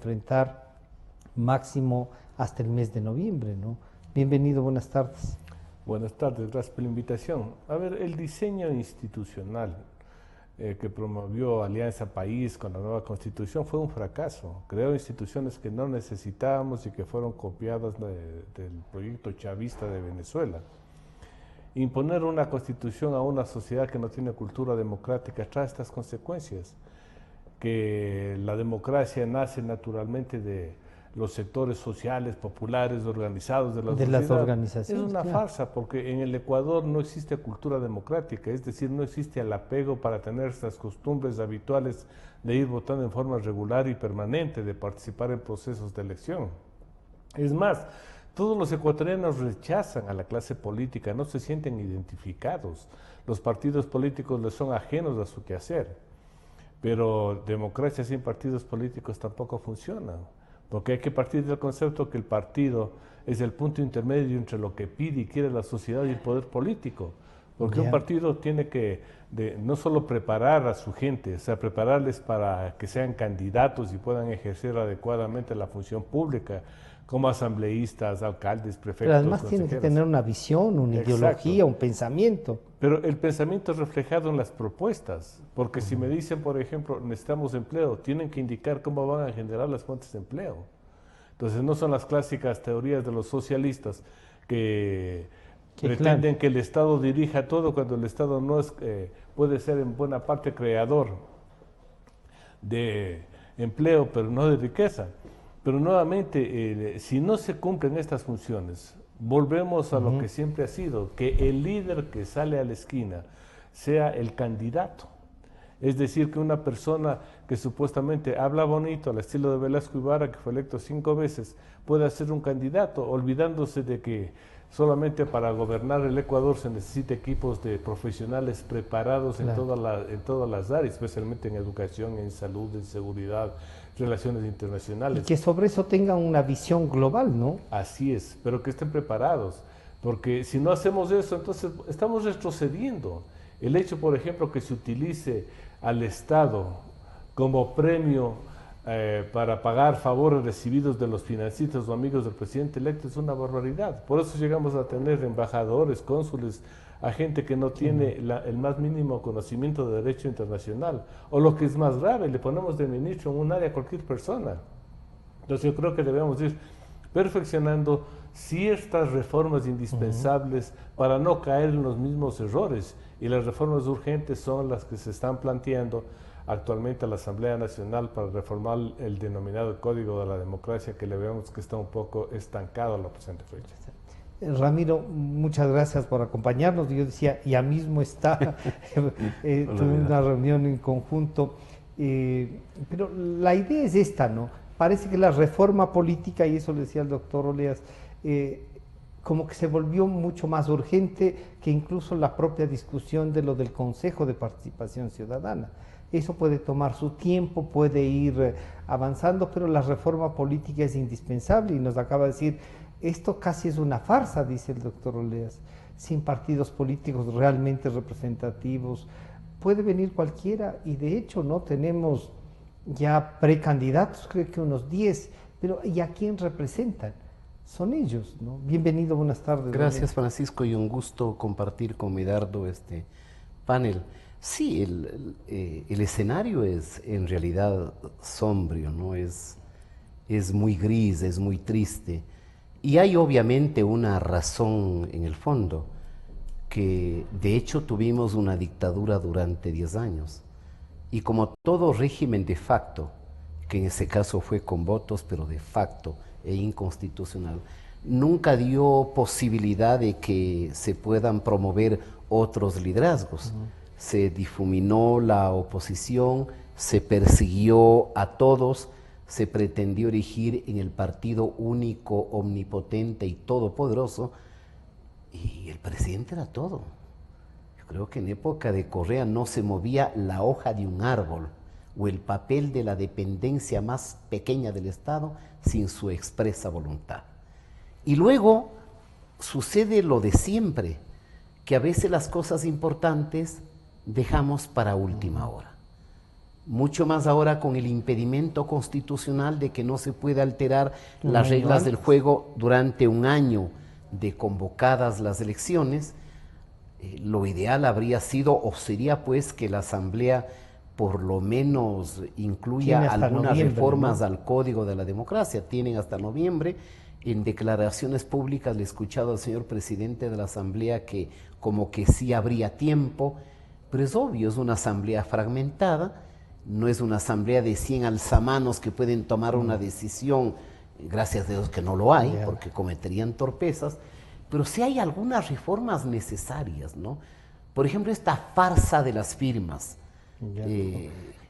enfrentar máximo hasta el mes de noviembre, ¿no? Bienvenido, buenas tardes. Buenas tardes, gracias por la invitación. A ver, el diseño institucional que promovió Alianza País con la nueva Constitución fue un fracaso. Creó instituciones que no necesitábamos y que fueron copiadas del proyecto chavista de Venezuela. Imponer una Constitución a una sociedad que no tiene cultura democrática trae estas consecuencias, que la democracia nace naturalmente de los sectores sociales, populares, organizados de la sociedad. Las organizaciones. Es una farsa, porque en el Ecuador no existe cultura democrática, es decir, no existe el apego para tener estas costumbres habituales de ir votando en forma regular y permanente, de participar en procesos de elección. Es más, todos los ecuatorianos rechazan a la clase política, no se sienten identificados. Los partidos políticos les son ajenos a su quehacer. Pero democracia sin partidos políticos tampoco funciona, porque hay que partir del concepto que el partido es el punto intermedio entre lo que pide y quiere la sociedad y el poder político. Porque un partido tiene que no solo preparar a su gente, o sea, prepararles para que sean candidatos y puedan ejercer adecuadamente la función pública, como asambleístas, alcaldes, prefectos, pero además tiene que tener una visión, una ideología, un pensamiento. Pero el pensamiento es reflejado en las propuestas, porque si me dicen, por ejemplo, necesitamos empleo, tienen que indicar cómo van a generar las fuentes de empleo. Entonces no son las clásicas teorías de los socialistas que pretenden que el Estado dirija todo cuando el Estado no es, puede ser en buena parte creador de empleo, pero no de riqueza. Pero nuevamente, si no se cumplen estas funciones, volvemos a lo que siempre ha sido, que el líder que sale a la esquina sea el candidato. Es decir, que una persona que supuestamente habla bonito, al estilo de Velasco Ibarra, que fue electo 5 veces, pueda ser un candidato, olvidándose de que solamente para gobernar el Ecuador se necesita equipos de profesionales preparados en todas las áreas, especialmente en educación, en salud, en seguridad, relaciones internacionales. Y que sobre eso tengan una visión global, ¿no? Así es, pero que estén preparados, porque si no hacemos eso, entonces estamos retrocediendo. El hecho, por ejemplo, que se utilice al Estado como premio para pagar favores recibidos de los financistas o amigos del presidente electo es una barbaridad. Por eso llegamos a tener embajadores, cónsules, a gente que no tiene el más mínimo conocimiento de derecho internacional. O lo que es más grave, le ponemos de ministro en un área a cualquier persona. Entonces yo creo que debemos ir perfeccionando ciertas reformas indispensables para no caer en los mismos errores. Y las reformas urgentes son las que se están planteando actualmente a la Asamblea Nacional para reformar el denominado Código de la Democracia, que le vemos que está un poco estancado a la presente fecha. Ramiro, muchas gracias por acompañarnos. Yo decía, ya mismo está, tuve una reunión en conjunto, pero la idea es esta, ¿no? Parece que la reforma política, y eso le decía el doctor Oleas, como que se volvió mucho más urgente que incluso la propia discusión de lo del Consejo de Participación Ciudadana. Eso puede tomar su tiempo, puede ir avanzando, pero la reforma política es indispensable y nos acaba de decir, esto casi es una farsa, dice el doctor Oleas, sin partidos políticos realmente representativos. Puede venir cualquiera y de hecho no tenemos ya precandidatos, creo que unos 10, pero ¿y a quién representan? Son ellos, ¿no? Bienvenido, buenas tardes. Gracias, Francisco, y un gusto compartir con Medardo este panel. Sí, el escenario es en realidad sombrío, ¿no? Es muy gris, es muy triste. Y hay obviamente una razón en el fondo, que de hecho tuvimos una dictadura durante 10 años. Y como todo régimen de facto, que en ese caso fue con votos, pero de facto e inconstitucional, nunca dio posibilidad de que se puedan promover otros liderazgos. Se difuminó la oposición, se persiguió a todos, se pretendió erigir en el partido único, omnipotente y todopoderoso, y el presidente era todo. Yo creo que en época de Correa no se movía la hoja de un árbol o el papel de la dependencia más pequeña del Estado sin su expresa voluntad. Y luego sucede lo de siempre, que a veces las cosas importantes dejamos para última hora. mucho más ahora con el impedimento constitucional de que no se puede alterar las reglas del juego durante un año de convocadas las elecciones. Lo ideal habría sido o sería pues que la Asamblea por lo menos incluya algunas reformas, ¿no?, al Código de la Democracia. Tienen hasta noviembre. En declaraciones públicas le he escuchado al señor presidente de la Asamblea que como que sí habría tiempo, pero es obvio, es una asamblea fragmentada, no es una asamblea de 100 alzamanos que pueden tomar una decisión, gracias a Dios que no lo hay, porque cometerían torpezas, pero sí hay algunas reformas necesarias, ¿no? Por ejemplo, esta farsa de las firmas.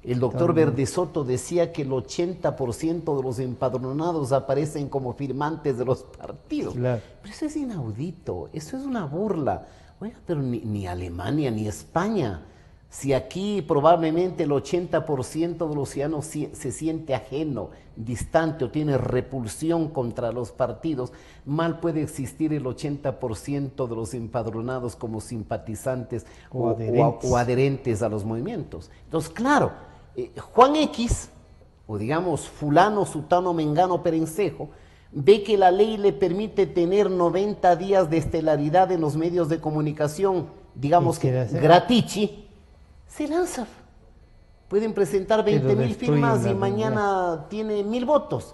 El doctor Verdesoto decía que el 80% de los empadronados aparecen como firmantes de los partidos. Claro. Pero eso es inaudito, eso es una burla. Oiga, pero ni Alemania ni España, si aquí probablemente el 80% de los ciudadanos se siente ajeno, distante o tiene repulsión contra los partidos, mal puede existir el 80% de los empadronados como simpatizantes o adherentes a los movimientos. Entonces, claro, Juan X, o digamos fulano, sutano, mengano, perencejo, ve que la ley le permite tener 90 días de estelaridad en los medios de comunicación, digamos que gratici, se lanza. Pueden presentar 20.000 firmas y mañana tiene 1.000 votos.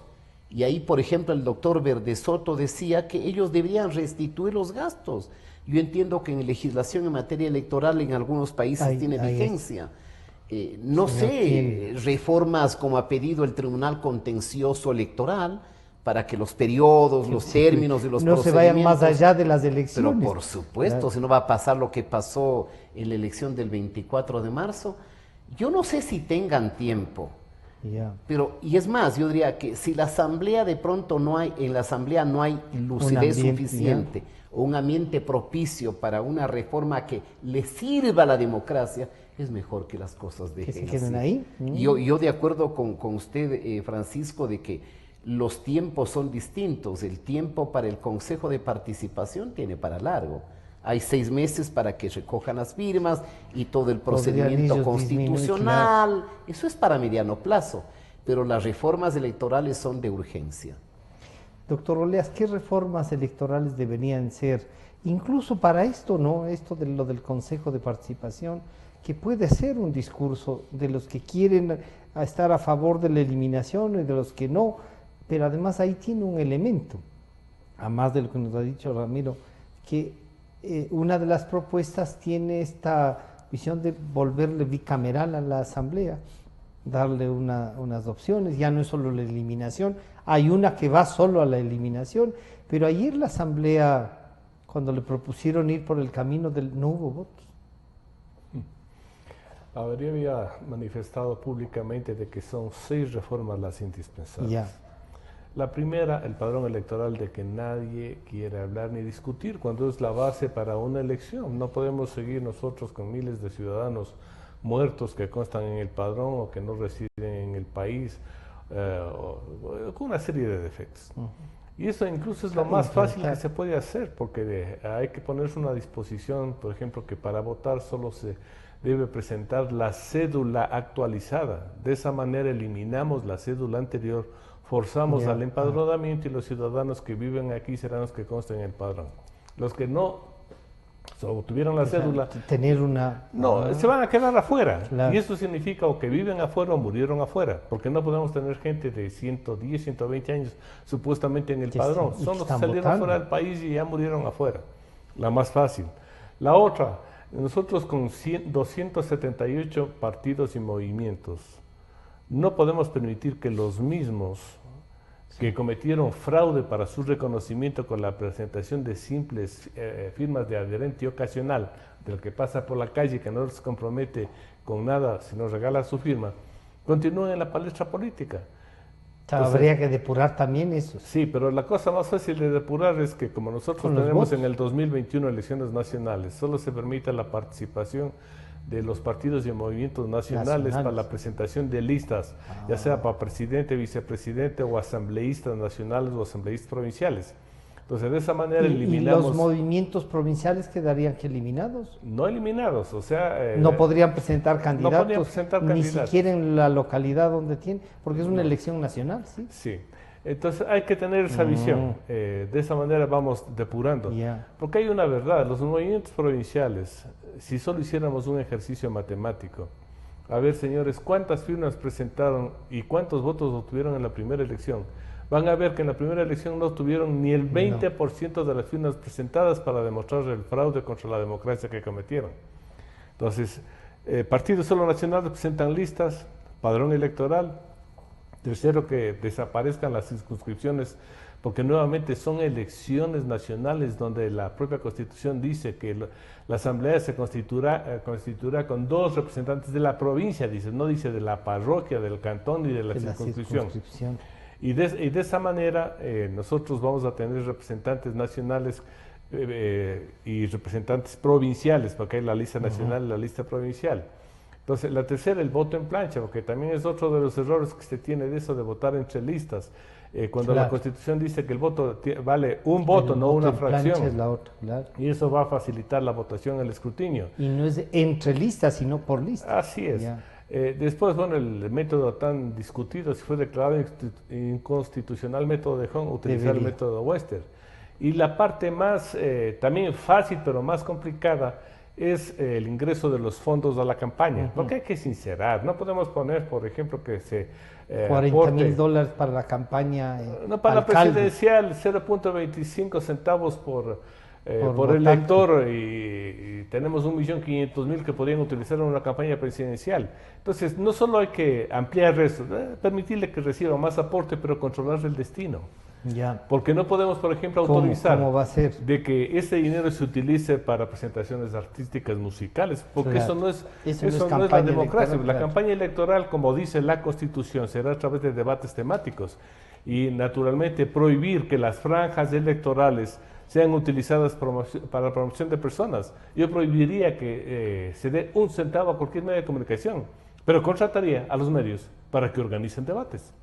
Y ahí, por ejemplo, el doctor Verdesoto decía que ellos deberían restituir los gastos. Yo entiendo que en legislación en materia electoral en algunos países tiene vigencia. No sé, reformas como ha pedido el Tribunal Contencioso Electoral, para que los periodos, los términos de los procedimientos... No se vayan más allá de las elecciones. Pero por supuesto, si no va a pasar lo que pasó en la elección del 24 de marzo. Yo no sé si tengan tiempo, pero, y es más, yo diría que si la Asamblea de pronto en la Asamblea no hay lucidez suficiente, o un ambiente propicio para una reforma que le sirva a la democracia, es mejor que las cosas dejen que se queden ahí. Yo de acuerdo con usted, Francisco, de que los tiempos son distintos. El tiempo para el Consejo de Participación tiene para largo. Hay 6 meses para que recojan las firmas y todo el procedimiento constitucional. Eso es para mediano plazo, pero las reformas electorales son de urgencia. Doctor Oleas, ¿qué reformas electorales deberían ser? Incluso para esto, ¿no? Esto de lo del Consejo de Participación, que puede ser un discurso de los que quieren estar a favor de la eliminación y de los que no, pero además ahí tiene un elemento, a más de lo que nos ha dicho Ramiro, que una de las propuestas tiene esta visión de volverle bicameral a la Asamblea, darle unas opciones, ya no es solo la eliminación, hay una que va solo a la eliminación, pero ayer la Asamblea, cuando le propusieron ir por el camino no hubo votos. Había manifestado públicamente de que son 6 reformas las indispensables. La primera, el padrón electoral, de que nadie quiere hablar ni discutir, cuando es la base para una elección. No podemos seguir nosotros con miles de ciudadanos muertos que constan en el padrón o que no residen en el país, con una serie de defectos. Y eso incluso es lo más fácil que se puede hacer, porque hay que ponerse una disposición, por ejemplo, que para votar solo se debe presentar la cédula actualizada. De esa manera eliminamos la cédula anterior, forzamos al empadronamiento y los ciudadanos que viven aquí serán los que consten en el padrón. Los que no tuvieron la cédula, tener una... se van a quedar afuera. Y eso significa o que viven afuera o murieron afuera, porque no podemos tener gente de 110, 120 años supuestamente en el padrón. Son los que salieron fuera del país y ya murieron afuera. La más fácil. La otra, nosotros con 278 partidos y movimientos, no podemos permitir que los mismos que cometieron fraude para su reconocimiento con la presentación de simples firmas de adherente ocasional, del que pasa por la calle y que no se compromete con nada si nos regala su firma, continúen en la palestra política. Habría que depurar también eso. Sí, pero la cosa más fácil de depurar es que como nosotros tenemos en el 2021 elecciones nacionales, solo se permite la participación de los partidos y movimientos nacionales para la presentación de listas, ya sea para presidente, vicepresidente o asambleístas nacionales o asambleístas provinciales. Entonces, de esa manera ¿Y eliminamos... los movimientos provinciales quedarían que eliminados? No eliminados, o sea... no podrían presentar candidatos, no podrían presentar ni candidatos. siquiera en la localidad donde tienen, porque es una elección nacional, ¿sí? Sí. Entonces hay que tener esa visión, de esa manera vamos depurando. Porque hay una verdad, los movimientos provinciales, si solo hiciéramos un ejercicio matemático, a ver señores, ¿cuántas firmas presentaron y cuántos votos obtuvieron en la primera elección? Van a ver que en la primera elección no obtuvieron ni el 20% de las firmas presentadas para demostrar el fraude contra la democracia que cometieron. Entonces, partidos solo nacionales presentan listas, padrón electoral. Tercero, que desaparezcan las circunscripciones, porque nuevamente son elecciones nacionales donde la propia Constitución dice que la Asamblea se constituirá con 2 representantes de la provincia, dice, no dice de la parroquia, del cantón ni de la circunscripción. Y de esa manera nosotros vamos a tener representantes nacionales y representantes provinciales, porque hay la lista nacional y la lista provincial. Entonces, la tercera, el voto en plancha, porque también es otro de los errores que se tiene de eso de votar entre listas. Cuando la Constitución dice que el voto vale un voto, no una fracción. Es la otra, y eso va a facilitar la votación, el escrutinio. Y no es entre listas, sino por listas. Así es. Después, bueno, el método tan discutido, si fue declarado inconstitucional método de Hong, utilizar el método Webster. Y la parte más, también fácil, pero más complicada, es el ingreso de los fondos a la campaña, porque hay que sincerar, no podemos poner, por ejemplo, que se $40,000 para la campaña no, para la presidencial, 0.25 centavos por elector y tenemos 1.500.000 que podrían utilizar en una campaña presidencial. Entonces, no solo hay que ampliar eso, permitirle que reciba más aporte, pero controlar el destino. Porque no podemos, por ejemplo, autorizar ¿Cómo va a ser? de que ese dinero se utilice para presentaciones artísticas musicales, porque eso no es la democracia. La campaña electoral, como dice la Constitución, será a través de debates temáticos y naturalmente prohibir que las franjas electorales sean utilizadas para la promoción de personas. Yo prohibiría que se dé un centavo a cualquier medio de comunicación, pero contrataría a los medios para que organicen debates.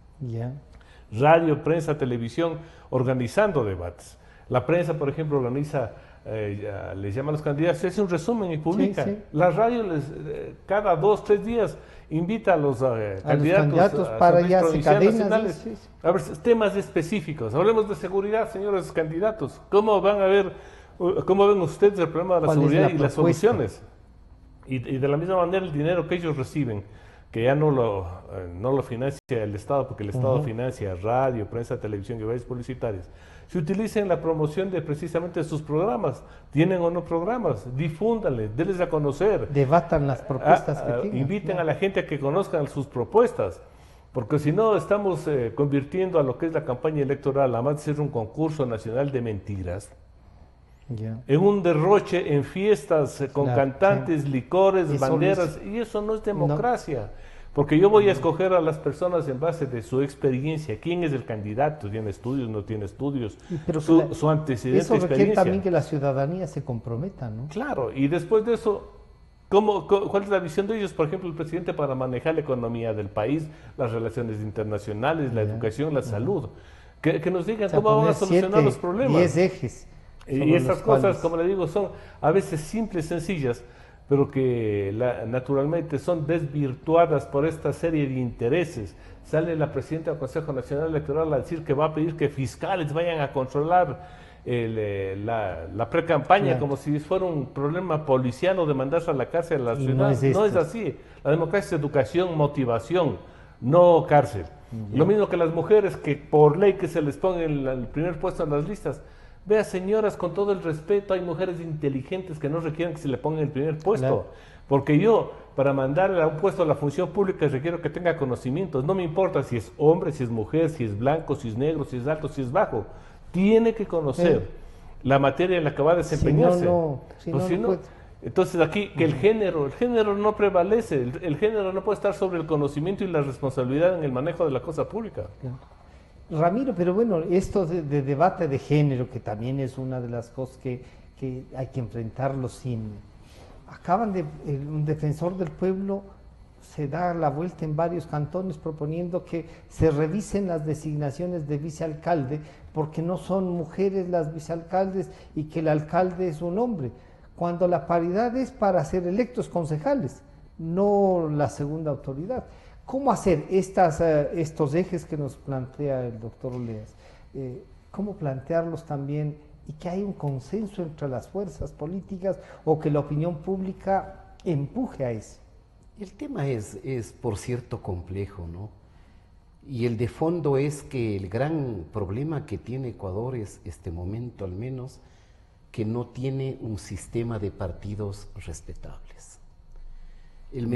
Radio, prensa, televisión, organizando debates. La prensa, por ejemplo, organiza, les llama a los candidatos, hace un resumen y publica. La radio cada 2, 3 días invita a los candidatos para ya se nacionales a ver temas específicos. Hablemos de seguridad, señores candidatos. ¿Cómo ven ustedes el problema de la seguridad y las soluciones? Y de la misma manera el dinero que ellos reciben, que ya no lo financia el Estado, porque el Estado financia radio, prensa, televisión y valles publicitarios, se utilicen la promoción de precisamente sus programas. ¿Tienen o no programas? Difúndanles, denles a conocer. Debatan las propuestas que tienen. Inviten a la gente a que conozcan sus propuestas, porque si no estamos convirtiendo a lo que es la campaña electoral, además de ser un concurso nacional de mentiras, en un derroche en fiestas con cantantes, licores, banderas, y eso no es democracia. Porque yo voy a escoger a las personas en base de su experiencia. ¿Quién es el candidato? ¿Tiene estudios? ¿No tiene estudios? Su antecedente, eso requiere experiencia. También que la ciudadanía se comprometa, ¿no? Claro, y después de eso, ¿cuál es la visión de ellos? Por ejemplo, el presidente para manejar la economía del país, las relaciones internacionales, la educación, la salud. Que nos digan cómo van a solucionar los problemas. 10 ejes. Y esas cosas, como le digo, son a veces simples, sencillas, pero que naturalmente son desvirtuadas por esta serie de intereses. Sale la presidenta del Consejo Nacional Electoral a decir que va a pedir que fiscales vayan a controlar la pre-campaña, como si fuera un problema policiano de mandarse a la cárcel a la ciudad. No es así. La democracia es educación, motivación, no cárcel. Lo mismo que las mujeres, que por ley que se les ponga el primer puesto en las listas. Vea, señoras, con todo el respeto, hay mujeres inteligentes que no requieren que se le ponga el primer puesto. Porque yo, para mandarle a un puesto a la función pública, requiero que tenga conocimientos. No me importa si es hombre, si es mujer, si es blanco, si es negro, si es alto, si es bajo. Tiene que conocer la materia en la que va a desempeñarse. Entonces aquí, que el género no prevalece. El género no puede estar sobre el conocimiento y la responsabilidad en el manejo de la cosa pública. Ramiro, pero bueno, esto de debate de género, que también es una de las cosas que hay que enfrentarlo sin... un defensor del pueblo se da la vuelta en varios cantones proponiendo que se revisen las designaciones de vicealcalde, porque no son mujeres las vicealcaldes y que el alcalde es un hombre, cuando la paridad es para ser electos concejales, no la segunda autoridad. ¿Cómo hacer estos ejes que nos plantea el doctor Oleas? ¿Cómo plantearlos también y que haya un consenso entre las fuerzas políticas o que la opinión pública empuje a eso? El tema es por cierto, complejo, ¿no? Y el de fondo es que el gran problema que tiene Ecuador es, este momento al menos, que no tiene un sistema de partidos respetables. El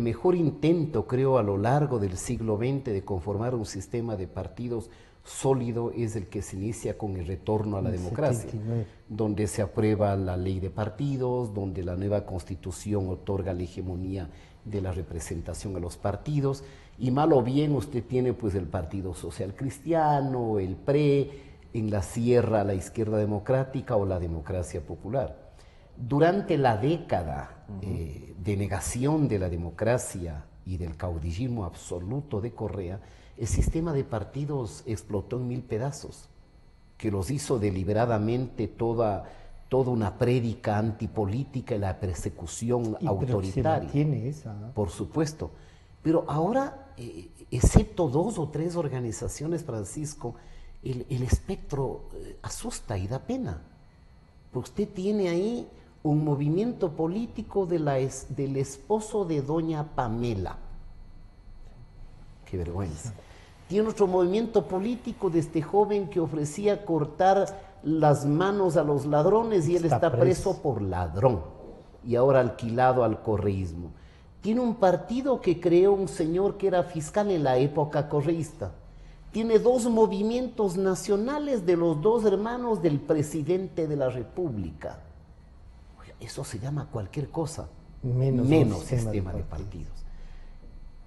mejor intento, creo, a lo largo del siglo XX de conformar un sistema de partidos sólido es el que se inicia con el retorno a la democracia, 79. Donde se aprueba la ley de partidos, donde la nueva constitución otorga la hegemonía de la representación a los partidos, y mal o bien usted tiene pues el Partido Social Cristiano, el PRE, en la sierra la Izquierda Democrática o la Democracia Popular. Durante la década de negación de la democracia y del caudillismo absoluto de Correa, el sistema de partidos explotó en 1000 pedazos, que los hizo deliberadamente toda una prédica antipolítica y la persecución autoritaria. Tiene esa, ¿no? Por supuesto. Pero ahora, excepto 2 o 3 organizaciones, Francisco, el espectro asusta y da pena. Porque usted tiene ahí un movimiento político del esposo de doña Pamela. Qué vergüenza. Tiene otro movimiento político de este joven que ofrecía cortar las manos a los ladrones y él está preso por ladrón y ahora alquilado al correísmo. Tiene un partido que creó un señor que era fiscal en la época correísta. Tiene 2 movimientos nacionales de los 2 hermanos del presidente de la República. Eso se llama cualquier cosa, menos sistema de partidos.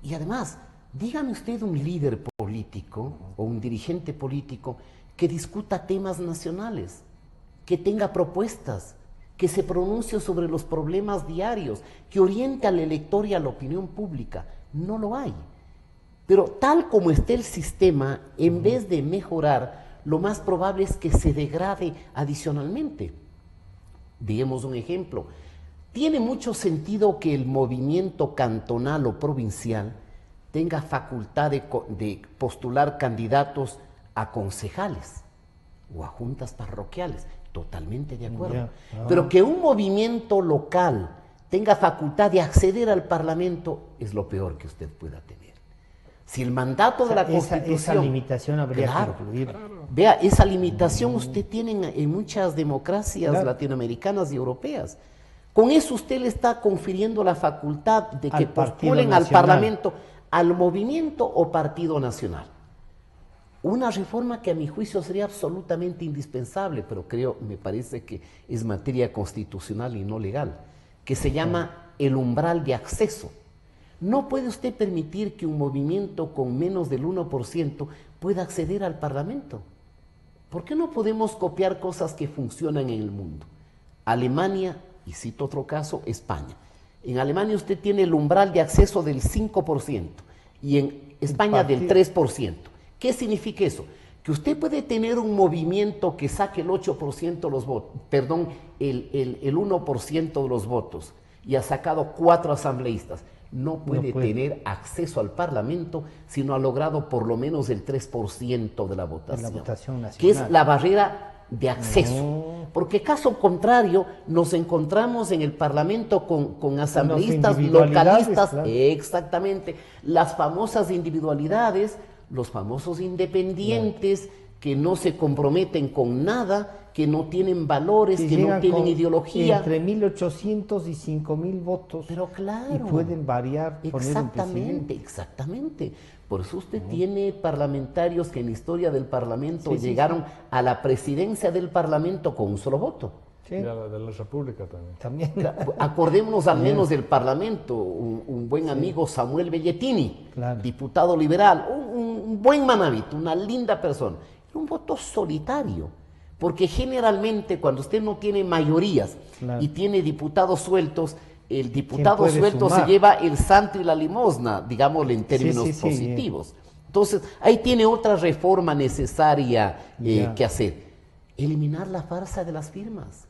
Y además, dígame usted un líder político o un dirigente político que discuta temas nacionales, que tenga propuestas, que se pronuncie sobre los problemas diarios, que oriente al elector y a la opinión pública. No lo hay. Pero tal como esté el sistema, en vez de mejorar, lo más probable es que se degrade adicionalmente. Digamos un ejemplo. Tiene mucho sentido que el movimiento cantonal o provincial tenga facultad de postular candidatos a concejales o a juntas parroquiales. Totalmente de acuerdo. Pero que un movimiento local tenga facultad de acceder al Parlamento es lo peor que usted pueda tener. Si el mandato de la Constitución... Esa limitación habría que incluir. Vea, esa limitación usted tiene en muchas democracias latinoamericanas y europeas. Con eso usted le está confiriendo la facultad de que postulen al Parlamento, al movimiento o partido nacional. Una reforma que a mi juicio sería absolutamente indispensable, pero me parece que es materia constitucional y no legal, que se llama el umbral de acceso. No puede usted permitir que un movimiento con menos del 1% pueda acceder al Parlamento. ¿Por qué no podemos copiar cosas que funcionan en el mundo? Alemania, y cito otro caso, España. En Alemania usted tiene el umbral de acceso del 5% y en España del 3%. ¿Qué significa eso? Que usted puede tener un movimiento que saque el 8% de los votos, perdón, el 1% de los votos y ha sacado 4 asambleístas. No puede tener acceso al Parlamento si no ha logrado por lo menos el 3% de la votación, nacional, que es la barrera de acceso. Porque caso contrario, nos encontramos en el Parlamento con asambleístas localistas, exactamente, las famosas individualidades, los famosos independientes que no se comprometen con nada, que no tienen valores, que no tienen ideología. Entre 1.800 y 5.000 votos. Pero claro. Y pueden variar. Exactamente. Por eso usted tiene parlamentarios que en la historia del Parlamento llegaron a la presidencia del Parlamento con un solo voto. Sí. Y a la de la República también. Acordémonos al menos del Parlamento, un buen amigo Samuel Belletini, diputado liberal, un buen manabito, una linda persona. Un voto solitario, porque generalmente cuando usted no tiene mayorías y tiene diputados sueltos, el diputado puede suelto sumar? se lleva el santo y la limosna, digámoslo en términos sí, positivos. Entonces, ahí tiene otra reforma necesaria que hacer. Eliminar la farsa de las firmas.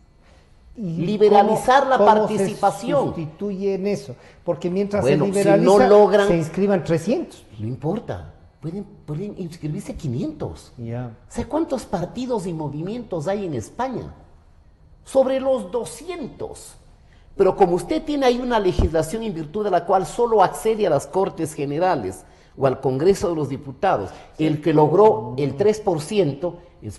¿Y Liberalizar la cómo participación. se sustituye en eso? Porque mientras Bueno, se liberaliza, si no logran, se inscriban 300. no importa, pueden inscribirse 500. Ya. ¿Sabe cuántos partidos y movimientos hay en España? Sobre los 200. Pero como usted tiene ahí una legislación en virtud de la cual solo accede a las Cortes Generales o al Congreso de los Diputados, el que logró el 3%,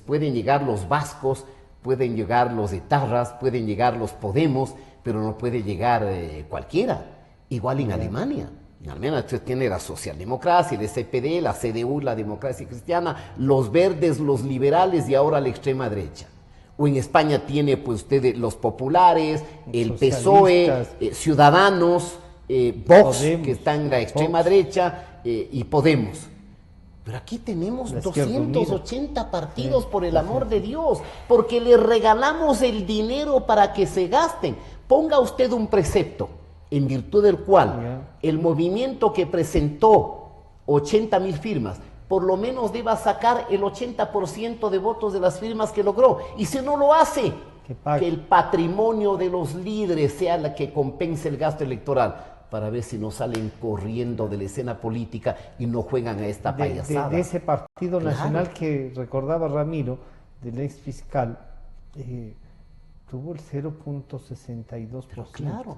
pueden llegar los vascos, pueden llegar los etarras, pueden llegar los Podemos, pero no puede llegar cualquiera. Igual en Alemania. En Alemania usted tiene la socialdemocracia, el SPD, la CDU, la democracia cristiana, los verdes, los liberales y ahora la extrema derecha. O en España tiene pues usted los populares, el PSOE, Ciudadanos, Vox, Podemos, que está en la extrema derecha, y Podemos. Pero aquí tenemos 280 partidos, por el amor de Dios, porque les regalamos el dinero para que se gasten. Ponga usted un precepto en virtud del cual el movimiento que presentó 80,000 firmas, por lo menos deba sacar el 80% de votos de las firmas que logró. Y si no lo hace, que el patrimonio de los líderes sea la que compense el gasto electoral, para ver si no salen corriendo de la escena política y no juegan a esta payasada. De ese partido nacional que recordaba Ramiro, del ex fiscal, tuvo el 0.62%. Claro,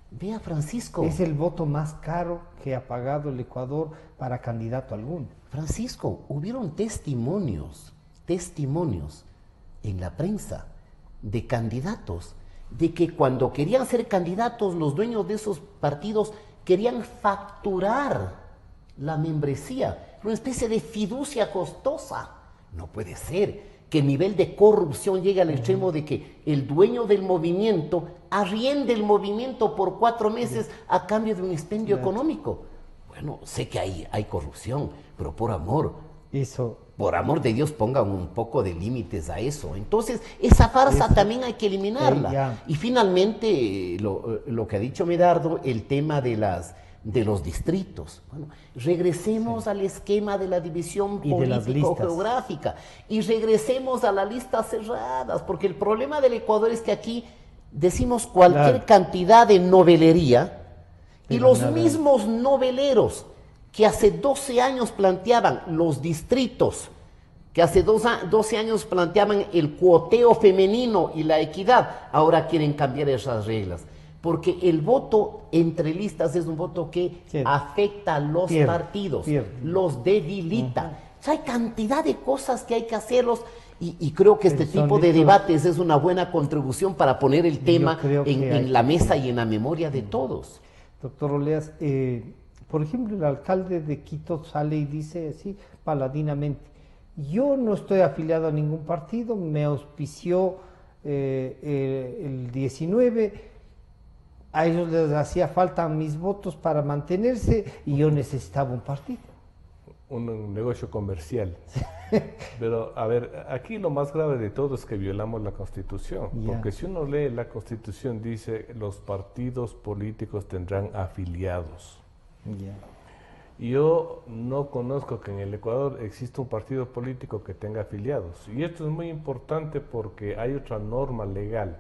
vea Francisco. Es el voto más caro que ha pagado el Ecuador para candidato alguno. Francisco, hubieron testimonios en la prensa de candidatos, de que cuando querían ser candidatos, los dueños de esos partidos querían facturar la membresía, una especie de fiducia costosa. No puede ser que el nivel de corrupción llegue al extremo de que el dueño del movimiento arriende el movimiento por 4 meses a cambio de un expendio económico. Bueno, sé que hay corrupción, pero por amor de Dios, pongan un poco de límites a eso. Entonces, esa farsa también hay que eliminarla. Y finalmente, lo que ha dicho Medardo, el tema de los distritos. Bueno, regresemos al esquema de la división político-geográfica y regresemos a las listas cerradas, porque el problema del Ecuador es que aquí decimos cualquier cantidad de novelería y los mismos noveleros que hace 12 años planteaban los distritos, que hace 12 años planteaban el cuoteo femenino y la equidad, ahora quieren cambiar esas reglas. Porque el voto entre listas es un voto que afecta a los partidos, los debilita. O sea, hay cantidad de cosas que hay que hacerlos y creo que este tipo de debates es una buena contribución para poner el tema en la mesa y en la memoria de todos. Doctor Oleas, por ejemplo, el alcalde de Quito sale y dice así, paladinamente, yo no estoy afiliado a ningún partido, me auspició el 19, a ellos les hacía falta mis votos para mantenerse y yo necesitaba un partido. Un negocio comercial. Pero, a ver, aquí lo más grave de todo es que violamos la Constitución, porque si uno lee la Constitución dice los partidos políticos tendrán afiliados. Yo no conozco que en el Ecuador exista un partido político que tenga afiliados. Y esto es muy importante porque hay otra norma legal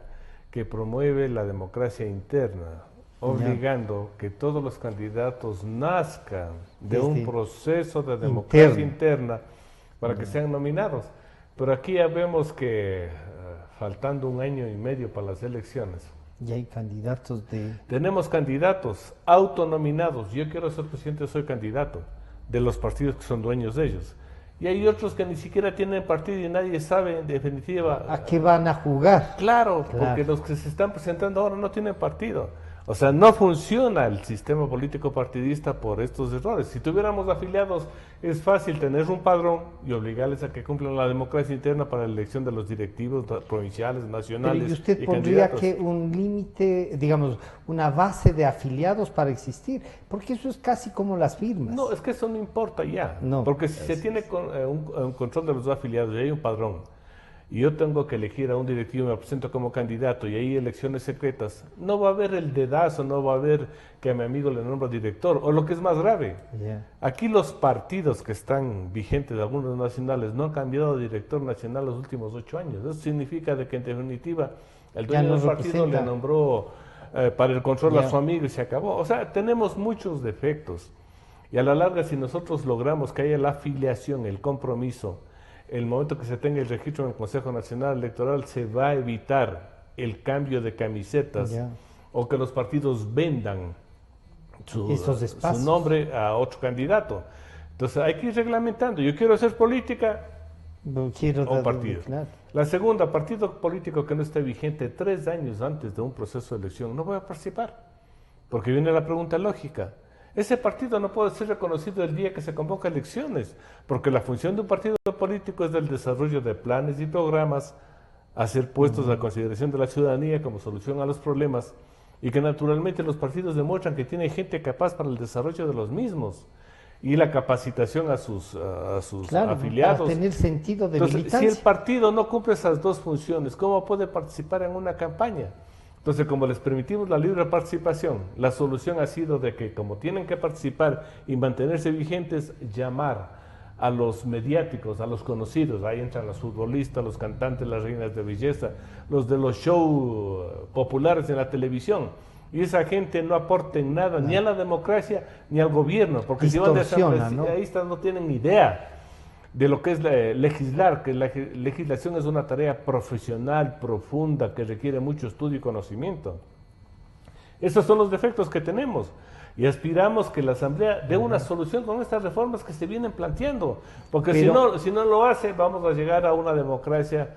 que promueve la democracia interna, obligando que todos los candidatos nazcan de un proceso de democracia interna para que sean nominados. Pero aquí ya vemos que faltando 1 año y medio para las elecciones, y hay candidatos tenemos candidatos autonominados. Yo quiero ser presidente, soy candidato de los partidos que son dueños de ellos. Y hay otros que ni siquiera tienen partido y nadie sabe en definitiva a qué van a jugar. Claro, porque los que se están presentando ahora no tienen partido. O sea, no funciona el sistema político partidista por estos errores. Si tuviéramos afiliados, es fácil tener un padrón y obligarles a que cumplan la democracia interna para la elección de los directivos provinciales, nacionales. Pero ¿y usted pondría candidatos? que un límite, digamos, una base de afiliados para existir? Porque eso es casi como las firmas. No, es que eso no importa ya. Porque si se tiene un control de los afiliados y hay un padrón, y yo tengo que elegir a un directivo y me presento como candidato y hay elecciones secretas, no va a haber el dedazo, no va a haber que a mi amigo le nombro director, o lo que es más grave, aquí los partidos que están vigentes, algunos nacionales, no han cambiado de director nacional los últimos 8 años. Eso significa de que en definitiva el dueño del partido le nombró para el control a su amigo y se acabó. O sea, tenemos muchos defectos. Y a la larga, si nosotros logramos que haya la afiliación, el compromiso, el momento que se tenga el registro en el Consejo Nacional Electoral, se va a evitar el cambio de camisetas o que los partidos vendan su nombre a otro candidato. Entonces hay que ir reglamentando. Yo quiero hacer política, un partido. Claro. La segunda, partido político que no esté vigente 3 años antes de un proceso de elección, no voy a participar. Porque viene la pregunta lógica. Ese partido no puede ser reconocido el día que se convoca elecciones, porque la función de un partido político es el desarrollo de planes y programas a ser puestos a consideración de la ciudadanía como solución a los problemas, y que naturalmente los partidos demuestran que tienen gente capaz para el desarrollo de los mismos y la capacitación a sus afiliados. Para tener sentido de militancia. Si el partido no cumple esas dos funciones, ¿cómo puede participar en una campaña? Entonces, como les permitimos la libre participación, la solución ha sido de que, como tienen que participar y mantenerse vigentes, llamar a los mediáticos, a los conocidos. Ahí entran los futbolistas, los cantantes, las reinas de belleza, los de los shows populares en la televisión. Y esa gente no aporta en nada, ni a la democracia, ni al gobierno, porque si van de asambleístas no tienen ni idea de lo que es legislar, que la legislación es una tarea profesional, profunda, que requiere mucho estudio y conocimiento. Esos son los defectos que tenemos y aspiramos que la Asamblea dé una solución con estas reformas que se vienen planteando, porque si no lo hace, vamos a llegar a una democracia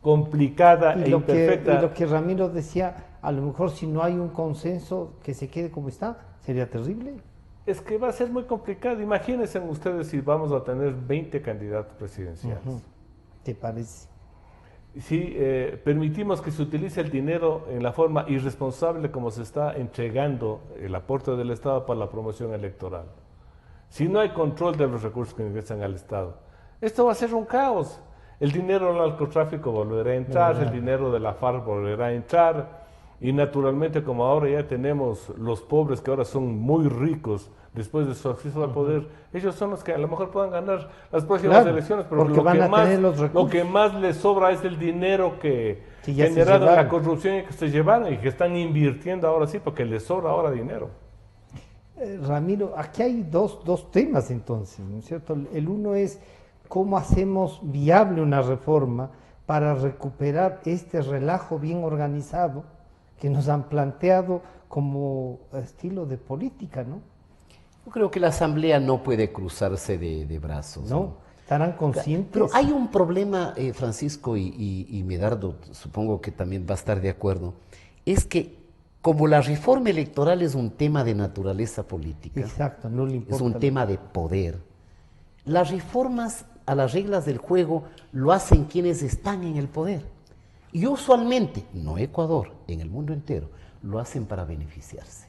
complicada e imperfecta. Y lo que Ramiro decía, a lo mejor si no hay un consenso que se quede como está, sería terrible. Es que va a ser muy complicado. Imagínense ustedes si vamos a tener 20 candidatos presidenciales. ¿Te parece? Si permitimos que se utilice el dinero en la forma irresponsable como se está entregando el aporte del Estado para la promoción electoral, si no hay control de los recursos que ingresan al Estado, esto va a ser un caos. El dinero del narcotráfico volverá a entrar, el dinero de la FARC volverá a entrar, y naturalmente, como ahora ya tenemos los pobres que ahora son muy ricos después de su acceso al poder, ellos son los que a lo mejor puedan ganar las próximas elecciones, pero lo que más les sobra es el dinero que generaron la corrupción y que se llevaron y que están invirtiendo ahora sí, porque les sobra ahora dinero. Ramiro, aquí hay dos temas entonces, ¿no es cierto? El uno es cómo hacemos viable una reforma para recuperar este relajo bien organizado que nos han planteado como estilo de política, ¿no? Yo creo que la Asamblea no puede cruzarse de brazos. No, estarán conscientes. Pero hay un problema, Francisco y Medardo, supongo que también va a estar de acuerdo, es que como la reforma electoral es un tema de naturaleza política, exacto, no le importa, es un tema de poder, las reformas a las reglas del juego lo hacen quienes están en el poder. Y usualmente, no Ecuador, en el mundo entero, lo hacen para beneficiarse.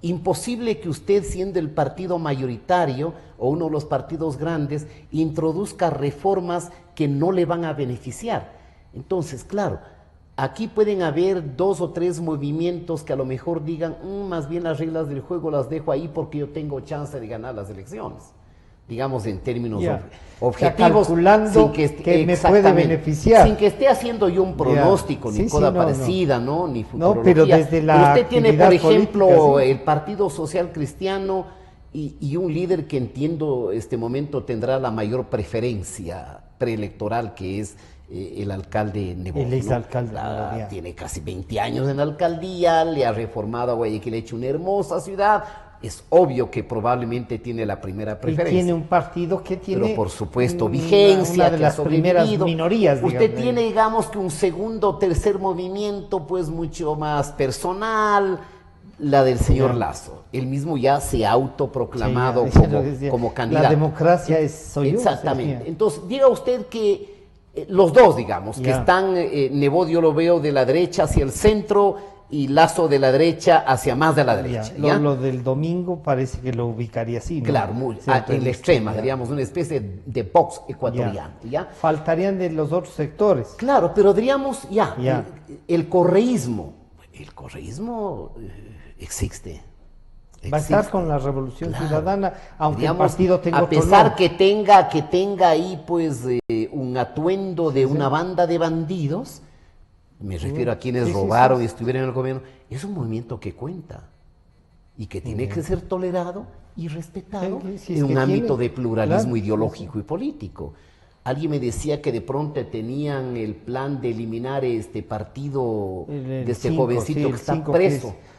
Imposible que usted, siendo el partido mayoritario o uno de los partidos grandes, introduzca reformas que no le van a beneficiar. Entonces, claro, aquí pueden haber 2 o 3 movimientos que a lo mejor digan, más bien las reglas del juego las dejo ahí porque yo tengo chance de ganar las elecciones. Digamos en términos objetivos, calculando que me puede beneficiar. Sin que esté haciendo yo un pronóstico, ni cosa parecida, ¿no? Ni futurología. No, pero desde la usted tiene, por ejemplo, política, el Partido Social Cristiano y un líder que entiendo este momento tendrá la mayor preferencia preelectoral, que es el alcalde Nebot. El exalcalde. Tiene casi 20 años en la alcaldía, le ha reformado a Guayaquil, ha hecho una hermosa ciudad. Es obvio que probablemente tiene la primera preferencia. Y tiene un partido que tiene, pero por supuesto, vigencia, una de las primeras minorías. Usted tiene, digamos, que un segundo o tercer movimiento, pues mucho más personal, la del señor Lasso. Él mismo ya se ha autoproclamado como candidato. La democracia soy yo. Exactamente. Entonces, diga usted que los dos, digamos, que están, Nebot yo lo veo de la derecha hacia el centro, y Lazo de la derecha hacia más de la derecha. Ya, lo del domingo parece que lo ubicaría así, ¿no? Claro, en la extrema, diríamos, una especie de Vox ecuatoriano. ¿Ya? Faltarían de los otros sectores. Claro, pero diríamos, Ya. el correísmo existe. Va a estar con la Revolución Ciudadana, aunque el partido tenga a otro pesar nombre. que tenga ahí pues un atuendo de una banda de bandidos, me refiero a quienes robaron y estuvieron en el gobierno, es un movimiento que cuenta y que tiene que ser tolerado y respetado Si es en que un ámbito tiene, de pluralismo claro, ideológico y político. Alguien me decía que de pronto tenían el plan de eliminar este partido El de este 5, jovencito sí, que el está 5, preso. que es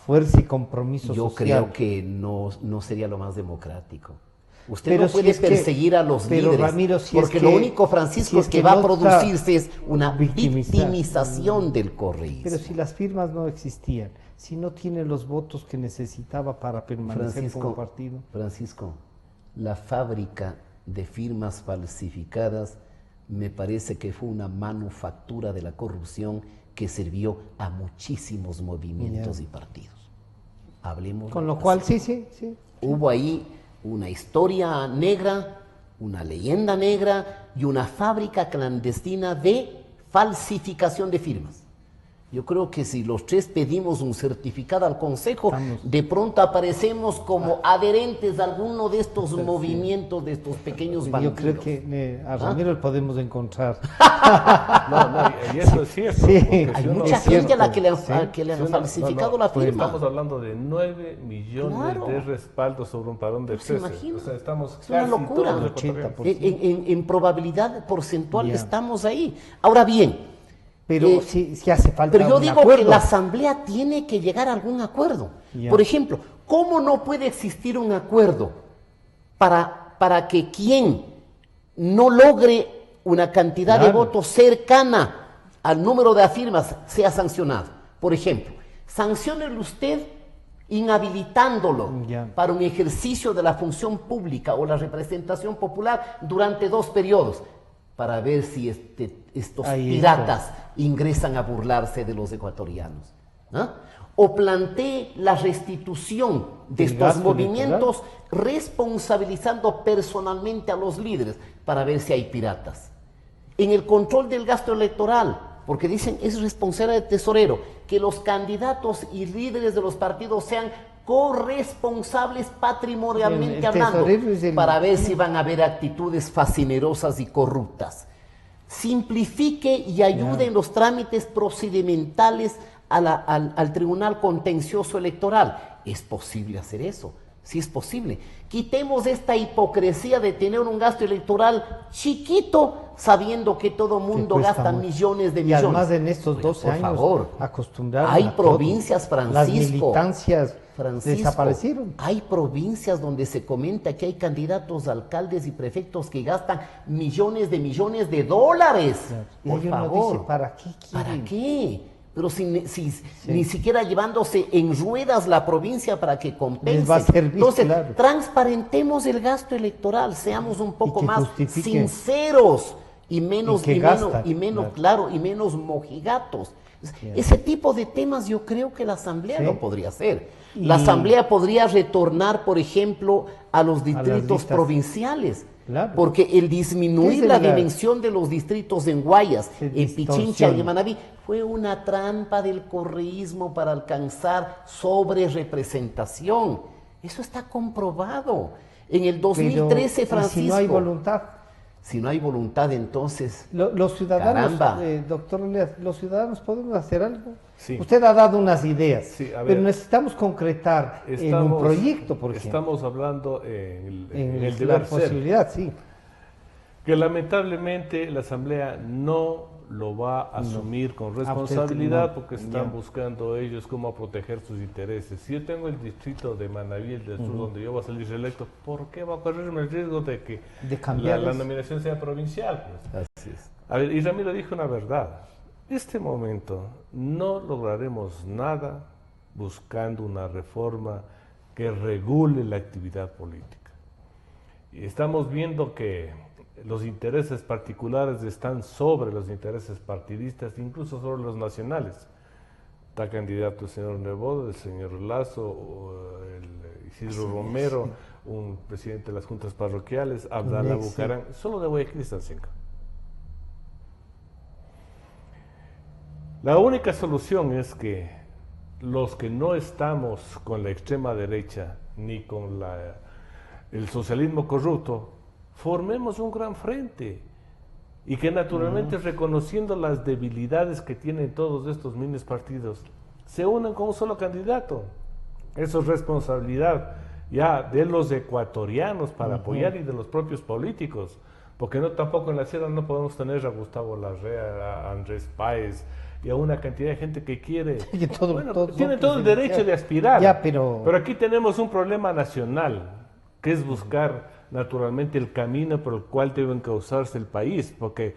Fuerza y compromiso Yo social. creo que no sería lo más democrático. Usted Pero no si puede es que- perseguir a los pero, líderes, Ramiro, si porque es lo que- único, Francisco, si es que que va a no producirse es una victimizar. victimización del correísmo. Pero si las firmas no existían, si no tiene los votos que necesitaba para permanecer como partido. Francisco, la fábrica de firmas falsificadas me parece que fue una manufactura de la corrupción que sirvió a muchísimos movimientos y partidos. Hablemos. Con lo cual, sí. Hubo ahí una historia negra, una leyenda negra y una fábrica clandestina de falsificación de firmas. Yo creo que si los tres pedimos un certificado al Consejo, de pronto aparecemos como adherentes a alguno de estos movimientos, de estos pequeños bandidos. Yo creo que a Ramiro le podemos encontrar. Y eso es cierto. Sí. porque Hay si uno- mucha es cierto, gente a la que le han, sí. que le han falsificado la porque firma. estamos hablando de 9 millones Claro. de respaldos sobre un padrón de Pues se 13. imagina. O sea, estamos Es una casi locura. todos los 80%. ecuatorianos. En probabilidad porcentual Ya. estamos ahí. Ahora bien, Pero sí hace falta pero yo un digo acuerdo. que la Asamblea tiene que llegar a algún acuerdo. Ya. Por ejemplo, ¿cómo no puede existir un acuerdo para que quien no logre una cantidad de Claro. votos cercana al número de firmas sea sancionado? Por ejemplo, sanciónelo usted inhabilitándolo Ya. para un ejercicio de la función pública o la representación popular durante 2 periodos, para ver si estos Ahí piratas ingresan a burlarse de los ecuatorianos. ¿Ah? O plantee la restitución de El estos gasto movimientos responsabilizando personalmente a los líderes para ver si hay piratas. En el control del gasto electoral, porque dicen es responsabilidad del tesorero, que los candidatos y líderes de los partidos sean corresponsables patrimonialmente El hablando, tesorero es el- para ver si van a haber actitudes fascinerosas y corruptas. Simplifique y ayude en los trámites procedimentales al Tribunal Contencioso Electoral. ¿Es posible hacer eso? Sí es posible. Quitemos esta hipocresía de tener un gasto electoral chiquito, sabiendo que todo mundo cuesta gasta mucho. millones de Y millones. además en estos Oiga, 12 por años favor, acostumbraron hay a todo. provincias, Las Francisco, militancias desaparecieron. hay provincias donde se comenta que hay candidatos, alcaldes y prefectos que gastan millones de dólares. Y Por ahí uno favor. dice, ¿para qué quieren? ¿Para qué? Pero si ni siquiera llevándose en ruedas la provincia para que compense. Les va a servir, Entonces, claro. transparentemos el gasto electoral, seamos un poco que más justifiquen. sinceros y menos, Y que gastan, claro, y menos mojigatos. Ese tipo de temas yo creo que la Asamblea Sí. lo podría hacer. Y- La Asamblea podría retornar, por ejemplo, a los distritos listas. provinciales. Claro. Porque el ¿Qué disminuir es la el- dimensión de los distritos en Guayas, Se en Pichincha y distorsiona. en Manabí fue una trampa del correísmo para alcanzar sobre representación. Eso está comprobado. En el 2013, Pero, ¿y Francisco, si no hay voluntad. si no hay voluntad, entonces Los ciudadanos, Caramba. Doctor Leas, los ciudadanos podemos hacer algo. Sí. Usted ha dado unas ideas, Sí, a ver. pero necesitamos concretar en un proyecto, por ejemplo. Estamos hablando en en el la deber ser, posibilidad, sí. que lamentablemente la Asamblea no lo va a asumir con responsabilidad no, porque están ya. buscando ellos cómo proteger sus intereses. Si yo tengo el distrito de Manabí, el del sur, donde yo voy a salir reelecto, ¿por qué va a correrme el riesgo de que De cambiar la eso? nominación sea provincial? Pues? así es. A ver, y Ramiro dijo una verdad. Este momento no lograremos nada buscando una reforma que regule la actividad política. Y estamos viendo que los intereses particulares están sobre los intereses partidistas, incluso sobre los nacionales. Está candidato el señor Nebot, el señor Lazo, el Isidro Romero, un presidente de las juntas parroquiales, Abdalá Bucarán. Solo de Guayaquil están 5. La única solución es que los que no estamos con la extrema derecha ni con el socialismo corrupto, formemos un gran frente y que naturalmente reconociendo las debilidades que tienen todos estos mini partidos, se unan con un solo candidato. Eso es responsabilidad ya de los ecuatorianos para apoyar y de los propios políticos, porque no tampoco en la sierra no podemos tener a Gustavo Larrea, a Andrés Páez y a una cantidad de gente que quiere, tienen todo el derecho de aspirar, ya, pero aquí tenemos un problema nacional, que es buscar naturalmente el camino por el cual debe encauzarse el país, porque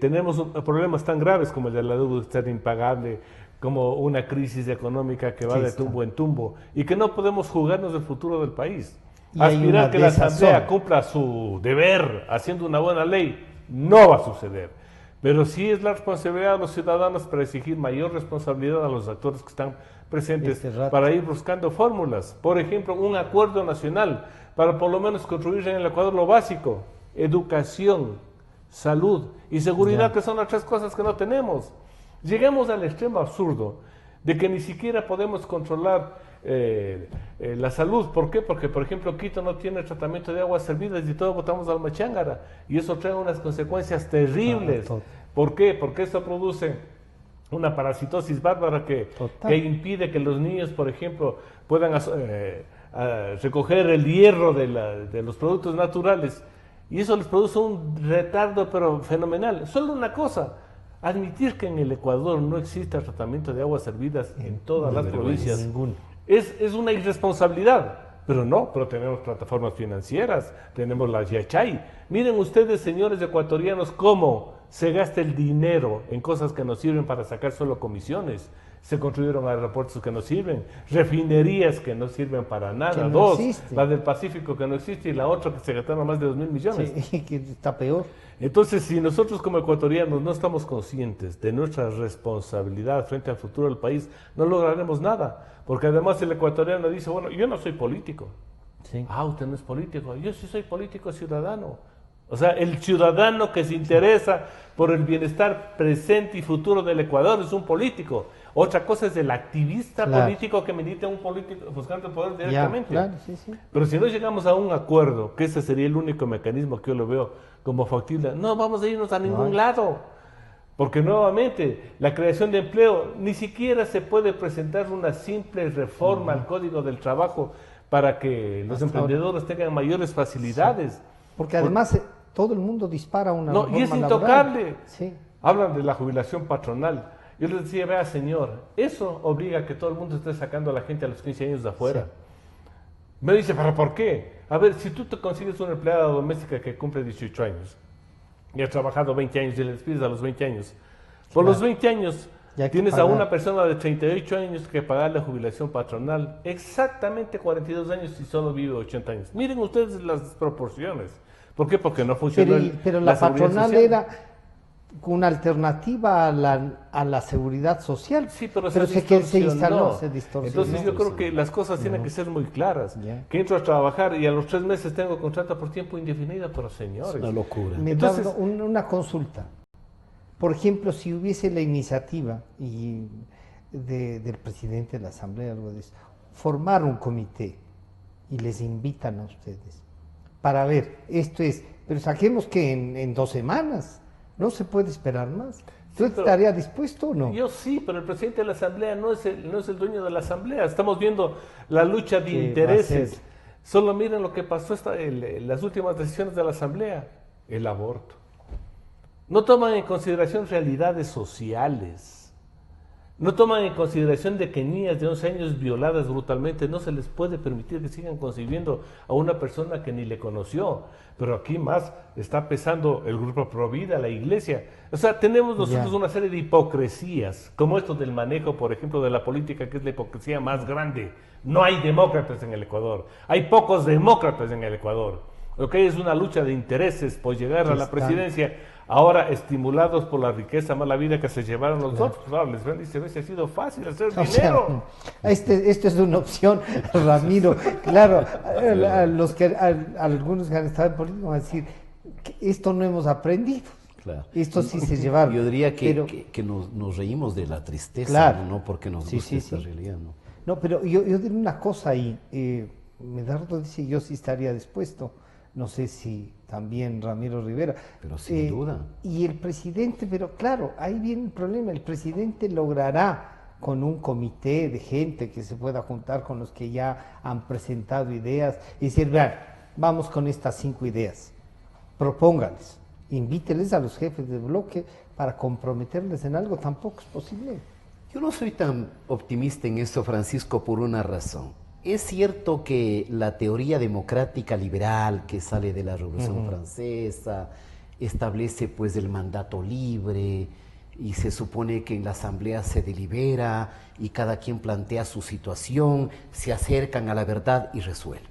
tenemos problemas tan graves como el de la deuda externa impagable, como una crisis económica que va de tumbo en tumbo, y que no podemos jugarnos el futuro del país. Y aspirar que la Asamblea cumpla su deber haciendo una buena ley, no va a suceder. Pero sí es la responsabilidad de los ciudadanos para exigir mayor responsabilidad a los actores que están presentes para ir buscando fórmulas. Por ejemplo, un acuerdo nacional para por lo menos construir en el Ecuador lo básico: educación, salud y seguridad, que son las 3 cosas que no tenemos. Llegamos al extremo absurdo de que ni siquiera podemos controlar la salud. ¿Por qué? Porque, por ejemplo, Quito no tiene tratamiento de aguas servidas y todos botamos al Machángara, y eso trae unas consecuencias terribles. ¿Por qué? Porque esto produce una parasitosis bárbara que impide que los niños, por ejemplo, puedan recoger el hierro de los productos naturales, y eso les produce un retardo pero fenomenal. Solo una cosa: admitir que en el Ecuador no exista tratamiento de aguas servidas en todas las provincias es una irresponsabilidad. Pero tenemos plataformas financieras, tenemos la Yachay. Miren ustedes, señores ecuatorianos, cómo se gasta el dinero en cosas que no sirven para sacar solo comisiones. Se construyeron aeropuertos que no sirven, refinerías que no sirven para nada, la del Pacífico que no existe, y la otra que se gastaron más de 2.000 millones. Sí, que está peor. Entonces, si nosotros como ecuatorianos no estamos conscientes de nuestra responsabilidad frente al futuro del país, no lograremos nada. Porque además el ecuatoriano dice: bueno, yo no soy político. Usted no es político. Yo sí soy político ciudadano. O sea, el ciudadano que se interesa por el bienestar presente y futuro del Ecuador es un político. Otra cosa es el activista político que milita un político buscando el poder directamente. Pero si no llegamos a un acuerdo, que ese sería el único mecanismo que yo lo veo como factible, no vamos a irnos a ningún lado. Porque nuevamente, la creación de empleo, ni siquiera se puede presentar una simple reforma al Código del Trabajo para que los emprendedores tengan mayores facilidades. Porque además todo el mundo dispara una reforma y es intocable. Hablan de la jubilación patronal. Yo les decía: vea, señor, eso obliga a que todo el mundo esté sacando a la gente a los 15 años de afuera. Me dice: ¿pero por qué? A ver, si tú te consigues una empleada doméstica que cumple 18 años y has trabajado 20 años y le despides a los 20 años, por los 20 años tienes a una persona de 38 años que pagar la jubilación patronal, exactamente 42 años y solo vive 80 años. Miren ustedes las desproporciones. ¿Por qué? Porque no funcionó pero la patronal era una alternativa a la seguridad social. Sí, pero se instaló, se distorsionó. Entonces yo creo que las cosas tienen que ser muy claras. Que entro a trabajar y a los 3 meses tengo contrato por tiempo indefinido, pero señores. Es una locura. Entonces, una consulta. Por ejemplo, si hubiese la iniciativa del presidente de la Asamblea, algo de eso, formar un comité y les invitan a ustedes para ver, pero saquemos que en 2 semanas. No se puede esperar más. ¿Tú estarías dispuesto o no? Yo sí, pero el presidente de la Asamblea no es el dueño de la Asamblea. Estamos viendo la lucha de intereses. Solo miren lo que pasó las últimas decisiones de la Asamblea. El aborto. No toman en consideración realidades sociales. No toman en consideración de que niñas de 11 años violadas brutalmente no se les puede permitir que sigan concibiendo a una persona que ni le conoció. Pero aquí más está pesando el grupo Provida, la iglesia. O sea, tenemos nosotros una serie de hipocresías, como esto del manejo, por ejemplo, de la política, que es la hipocresía más grande. No hay demócratas en el Ecuador. Hay pocos demócratas en el Ecuador. Lo que hay es una lucha de intereses por llegar a la Están- presidencia, ahora estimulados por la riqueza mala vida que se llevaron los otros. Claro, les ven y se ve si ha sido fácil hacer O sea, dinero. esto es una opción, Ramiro. Claro, algunos que han estado en política van a decir que esto no hemos aprendido. Claro. Esto sí se llevaron. Yo diría pero- que nos reímos de la tristeza, Claro. no porque nos Sí, guste sí, esta sí. realidad, ¿no? No, pero yo diré una cosa ahí. Medardo dice, yo sí estaría dispuesto. No sé si también Ramiro Rivera. Pero sin duda. Y el presidente, pero claro, ahí viene el problema. El presidente logrará con un comité de gente que se pueda juntar con los que ya han presentado ideas y decir, vean, vamos con estas 5 ideas. Propóngales, invíteles a los jefes de bloque para comprometerles en algo. Tampoco es posible. Yo no soy tan optimista en esto, Francisco, por una razón. Es cierto que la teoría democrática liberal que sale de la Revolución Francesa establece pues el mandato libre y se supone que en la asamblea se delibera y cada quien plantea su situación, se acercan a la verdad y resuelven.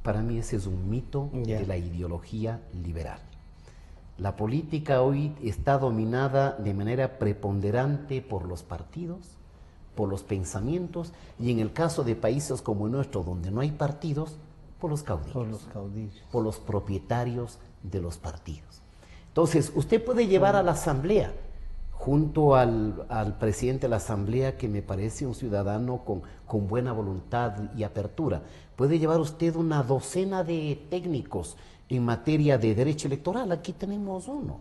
Para mí ese es un mito de la ideología liberal. La política hoy está dominada de manera preponderante por los partidos, por los pensamientos, y en el caso de países como el nuestro, donde no hay partidos, por los caudillos, por los propietarios de los partidos. Entonces, usted puede llevar a la asamblea, junto al presidente de la asamblea, que me parece un ciudadano con buena voluntad y apertura, puede llevar usted una docena de técnicos en materia de derecho electoral. Aquí tenemos uno.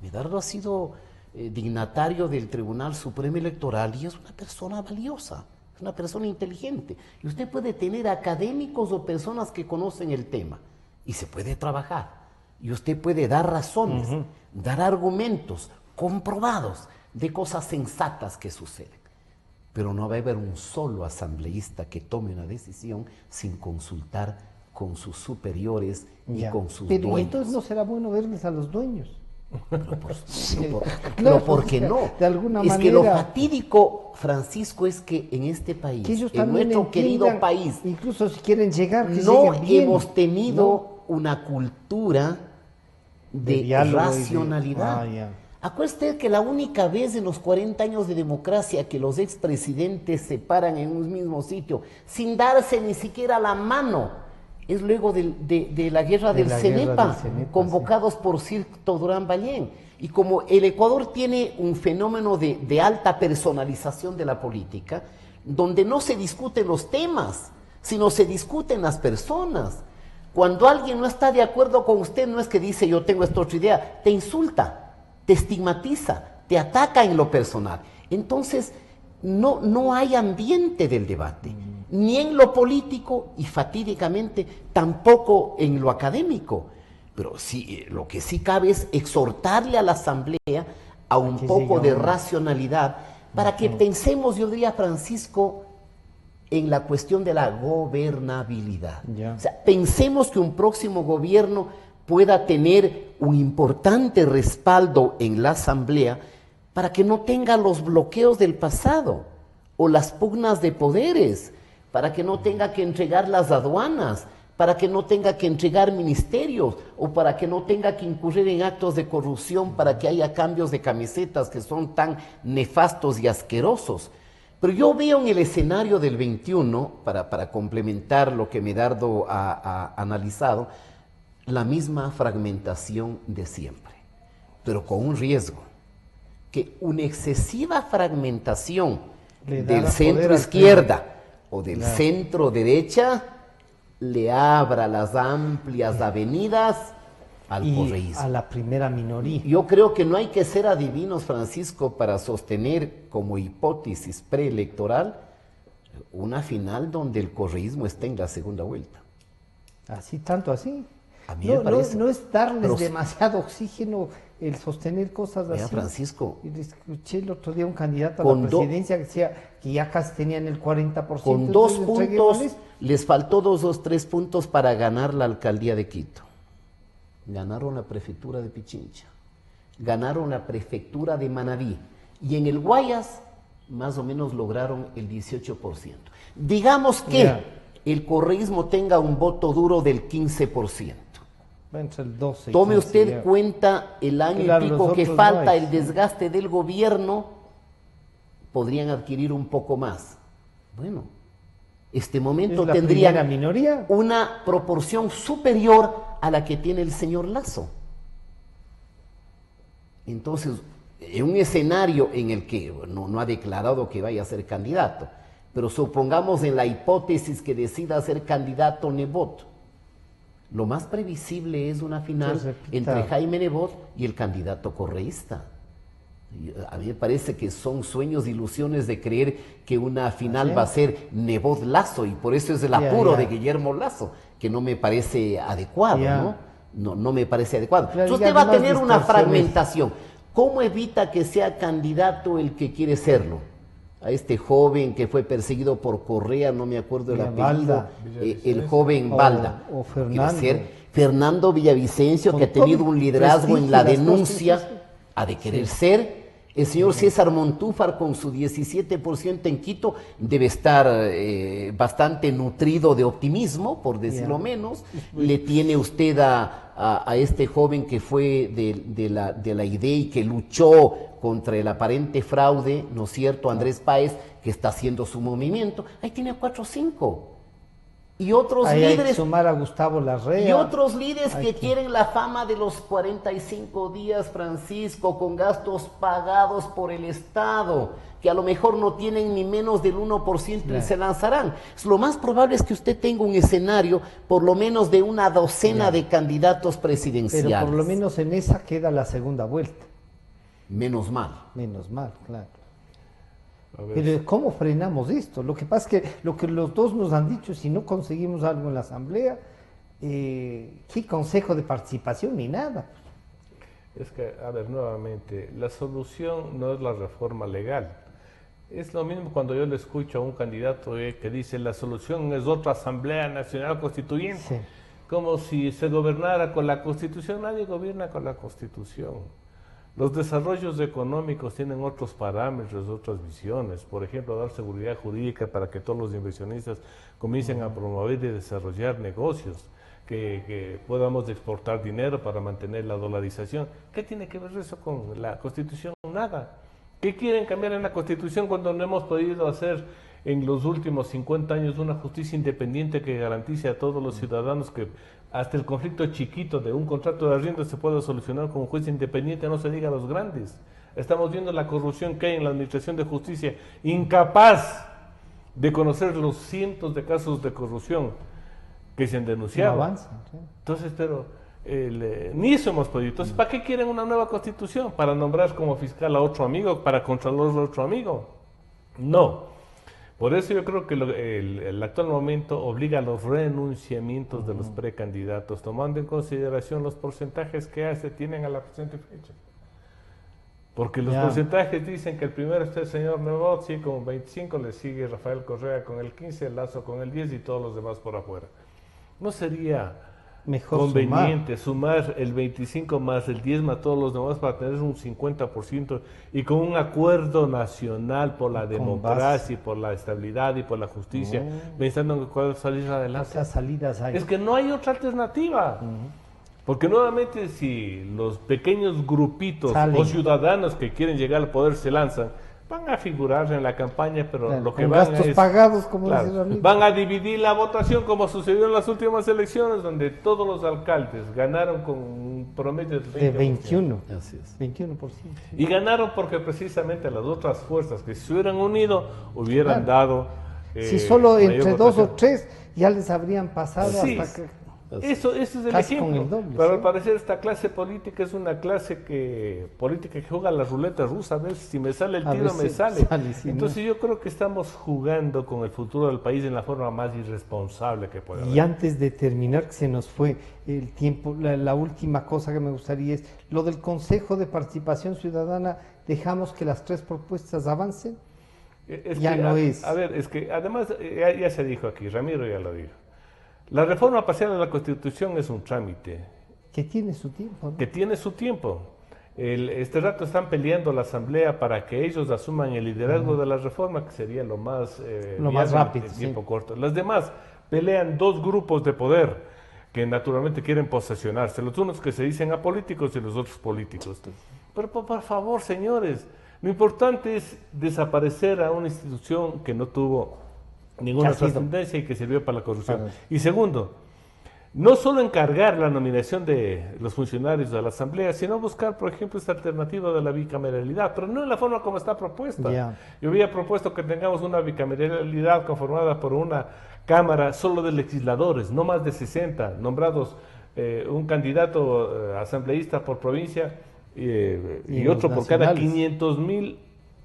Medardo ha sido dignatario del Tribunal Supremo Electoral y es una persona valiosa, es una persona inteligente. Y usted puede tener académicos o personas que conocen el tema y se puede trabajar. Y usted puede dar razones, dar argumentos comprobados de cosas sensatas que suceden. Pero no va a haber un solo asambleísta que tome una decisión sin consultar con sus superiores y con sus pero dueños. entonces no será bueno verles a los dueños. Pero ¿por qué no? De alguna es manera. que lo fatídico, Francisco, es que en este país, Que ellos en también nuestro querido entiendan, país, incluso si quieren llegar, que no lleguen bien, hemos tenido ¿no? una cultura de diálogo y de- racionalidad. ya. Acuérdate usted que la única vez en los 40 años de democracia que los expresidentes se paran en un mismo sitio sin darse ni siquiera la mano es luego de la guerra del Cenepa, convocados por Sirto Durán Ballén. Y como el Ecuador tiene un fenómeno de alta personalización de la política, donde no se discuten los temas, sino se discuten las personas. Cuando alguien no está de acuerdo con usted, no es que dice yo tengo esta otra idea, te insulta, te estigmatiza, te ataca en lo personal. Entonces, no hay ambiente del debate, ni en lo político y fatídicamente tampoco en lo académico. Pero sí, lo que sí cabe es exhortarle a la asamblea a un poco de racionalidad para que pensemos, yo diría, Francisco, en la cuestión de la gobernabilidad. O sea, pensemos que un próximo gobierno pueda tener un importante respaldo en la asamblea para que no tenga los bloqueos del pasado o las pugnas de poderes, para que no tenga que entregar las aduanas, para que no tenga que entregar ministerios o para que no tenga que incurrir en actos de corrupción para que haya cambios de camisetas que son tan nefastos y asquerosos. Pero yo veo en el escenario del 21, para complementar lo que Medardo ha analizado, la misma fragmentación de siempre, pero con un riesgo, que una excesiva fragmentación del centro izquierda o del centro derecha le abra las amplias avenidas al correísmo. A la primera minoría. Yo creo que no hay que ser adivinos, Francisco, para sostener como hipótesis preelectoral una final donde el correísmo está en la segunda vuelta. Así, tanto así. A mí me parece. No es darles demasiado oxígeno el sostener cosas así. Francisco. Y escuché el otro día un candidato a la presidencia que decía que ya casi tenían el 40%. Con 2 puntos, les faltó 2 o 3 puntos para ganar la alcaldía de Quito. Ganaron la prefectura de Pichincha. Ganaron la prefectura de Manabí. Y en el Guayas, más o menos lograron el 18%. Digamos que el correísmo tenga un voto duro del 15%. Entre el 12 y Tome 15 usted ya. cuenta el año Claro, y los pico que otros falta, no hay. el desgaste del gobierno, podrían adquirir un poco más. Bueno, este momento ¿Es la tendrían primera minoría? una proporción superior a la que tiene el señor Lasso. Entonces, en un escenario en el que no ha declarado que vaya a ser candidato, pero supongamos en la hipótesis que decida ser candidato Nebot, lo más previsible es una final Se repita. entre Jaime Nebot y el candidato correísta. A mí me parece que son sueños, ilusiones de creer que una final ¿Ah, sí? va a ser Nebot Lasso, y por eso es el apuro Ya. de Guillermo Lasso, que no me parece adecuado, Ya. ¿no? No me parece adecuado. Claro, Entonces y usted va a además tener una distorsiones. fragmentación. ¿Cómo evita que sea candidato el que quiere serlo? A este joven que fue perseguido por Correa, no me acuerdo el apellido, Balda. el joven O- Balda. o Quiere Fernando. ser Fernando Villavicencio, Con que ha tenido todo un el liderazgo en la prestigio, las denuncia, cosas, sí. ha de querer ser. El señor César Montúfar, con su 17% en Quito, debe estar bastante nutrido de optimismo, por decirlo Ya. menos. Le tiene usted a este joven que fue de la IDEA y que luchó contra el aparente fraude, ¿no es cierto?, Andrés Páez, que está haciendo su movimiento. Ahí tiene 4 o 5. Y otros Ahí hay que líderes sumar a Gustavo Larrea. y otros líderes Hay que que- quieren la fama de los 45 días, Francisco, con gastos pagados por el Estado, que a lo mejor no tienen ni menos del 1% y Claro. se lanzarán. Lo más probable es que usted tenga un escenario por lo menos de una docena de candidatos presidenciales. Pero por lo menos en esa queda la segunda vuelta. Menos mal. Menos mal, claro. A ver, Pero ¿cómo frenamos esto? Lo que pasa es que lo que los dos nos han dicho, si no conseguimos algo en la asamblea, ¿qué consejo de participación ni nada? es que, a ver, nuevamente, la solución no es la reforma legal. Es lo mismo cuando yo le escucho a un candidato que dice la solución es otra Asamblea Nacional Constituyente. Sí. Como si se gobernara con la Constitución. Nadie gobierna con la Constitución. Los desarrollos económicos tienen otros parámetros, otras visiones. Por ejemplo, dar seguridad jurídica para que todos los inversionistas comiencen a promover y desarrollar negocios, que podamos exportar dinero para mantener la dolarización. ¿Qué tiene que ver eso con la Constitución? Nada. ¿Qué quieren cambiar en la Constitución cuando no hemos podido hacer en los últimos 50 años una justicia independiente que garantice a todos los ciudadanos que hasta el conflicto chiquito de un contrato de arriendo se pueda solucionar con un juez independiente, no se diga a los grandes? Estamos viendo la corrupción que hay en la administración de justicia, incapaz de conocer los cientos de casos de corrupción que se han No denunciado. avanza. ¿Sí? Entonces, pero ni eso hemos podido. Entonces, ¿para qué quieren una nueva constitución? ¿Para nombrar como fiscal a otro amigo? ¿Para contralor a otro amigo? No. Por eso yo creo que el actual momento obliga a los renunciamientos de los precandidatos, tomando en consideración los porcentajes que se tienen a la presente fecha. Porque los Ya. porcentajes dicen que el primero está el señor Nebot, sí, con 25, le sigue Rafael Correa con el 15, Lazo con el 10 y todos los demás por afuera. ¿No sería Mejor conveniente sumar el 25 más el 10 más todos los demás para tener un 50% y con un acuerdo nacional por la Con democracia y por la estabilidad y por la justicia, pensando en cuál salir sumar. adelante? Esas salidas hay. Es que no hay otra alternativa. Porque nuevamente si los pequeños grupitos Salen. o ciudadanos que quieren llegar al poder se lanzan, van a figurar en la campaña, pero Claro, lo que con van gastos es... pagados, como Claro, dice Ramiro. van a dividir la votación como sucedió en las últimas elecciones, donde todos los alcaldes ganaron con un promedio De del 20%. 21. Así es. 21%. Y ganaron porque precisamente las otras fuerzas que se hubieran unido hubieran dado... Si solo mayor entre dos o votación. tres ya les habrían pasado Sí, hasta que... Eso es el Casi ejemplo. con el doble, Pero sí. al parecer esta clase política es una clase política que juega la ruleta rusa. A ver si me sale el A tiro, ver me si sale. sale, si no. Entonces yo creo que estamos jugando con el futuro del país en la forma más irresponsable que puede haber. Y antes de terminar, que se nos fue el tiempo, la última cosa que me gustaría es lo del Consejo de Participación Ciudadana. ¿Dejamos que las tres propuestas avancen? Es Ya que, no es. A ver, es que además ya se dijo aquí, Ramiro ya lo dijo. La reforma parcial de la Constitución es un trámite Que tiene su tiempo, ¿no? que tiene su tiempo. Este rato están peleando la Asamblea para que ellos asuman el liderazgo de la reforma, que sería lo más, Lo más viable rápido, en sí. tiempo corto. Las demás pelean dos grupos de poder que naturalmente quieren posesionarse, los unos que se dicen apolíticos y los otros políticos. Pero por favor, señores, lo importante es desaparecer a una institución que no tuvo ninguna trascendencia y que sirvió para la corrupción. Y segundo, no solo encargar la nominación de los funcionarios de la Asamblea, sino buscar, por ejemplo, esta alternativa de la bicameralidad, pero no en la forma como está propuesta. Yo había propuesto que tengamos una bicameralidad conformada por una Cámara solo de legisladores, no más de 60, nombrados un candidato asambleísta por provincia y otro por cada 500,000